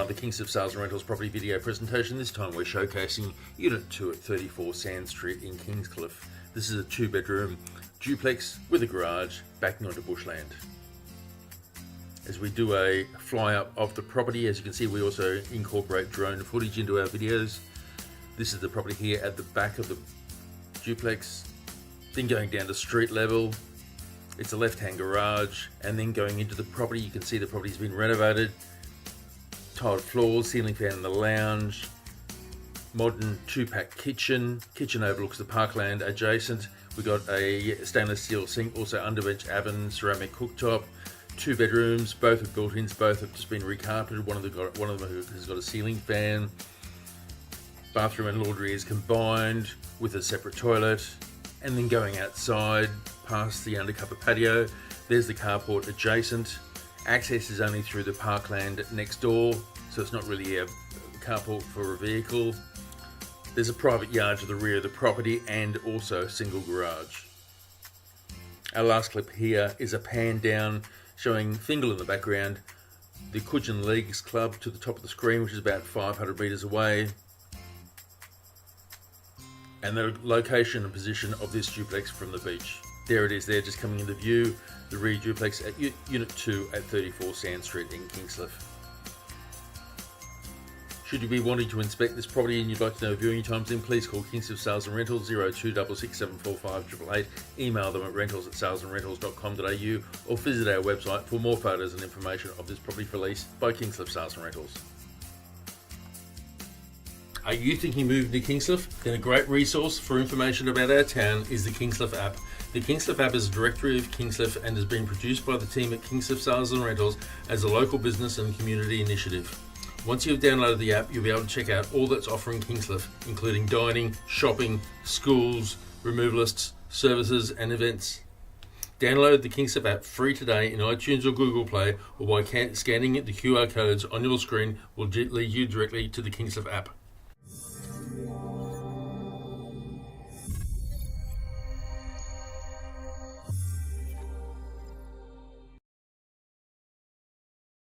another Kingscliff Sales and Rentals property video presentation. This time we're showcasing Unit 2 at 34 Sand Street in Kingscliff. This is a 2-bedroom duplex with a garage backing onto bushland. As we do a fly up of the property, as you can see, we also incorporate drone footage into our videos. This is the property here at the back of the duplex. Then going down to street level, it's a left-hand garage, and then going into the property, you can see the property's been renovated. Tiled floors, ceiling fan in the lounge, modern 2-pack kitchen overlooks the parkland adjacent. We've got a stainless steel sink, also underbench oven, ceramic cooktop, 2 bedrooms, both have built-ins, both have just been recarpeted. One of them has got a ceiling fan. Bathroom and laundry is combined with a separate toilet. And then going outside past the undercover patio, there's the carport adjacent. Access is only through the parkland next door, so it's not really a carport for a vehicle. There's a private yard to the rear of the property and also a single garage. Our last clip here is a pan down showing Fingal in the background, the Coogin Leagues Club to the top of the screen, which is about 500 metres away, and the location and position of this duplex from the beach. There it is there, just coming into view, the rear duplex at Unit 2 at 34 Sand Street in Kingscliff. Should you be wanting to inspect this property and you'd like to know viewing times, then please call Kingscliff Sales and Rentals 0266 745 888, email them at rentals@salesandrentals.com.au, or visit our website for more photos and information of this property for lease by Kingscliff Sales and Rentals. Are you thinking of moving to Kingscliff? Then a great resource for information about our town is the Kingscliff app. The Kingscliff app is a directory of Kingscliff and has been produced by the team at Kingscliff Sales and Rentals as a local business and community initiative. Once you've downloaded the app, you'll be able to check out all that's offering Kingscliff, including dining, shopping, schools, removalists, services and events. Download the Kingscliff app free today in iTunes or Google Play, or by scanning the QR codes on your screen will lead you directly to the Kingscliff app.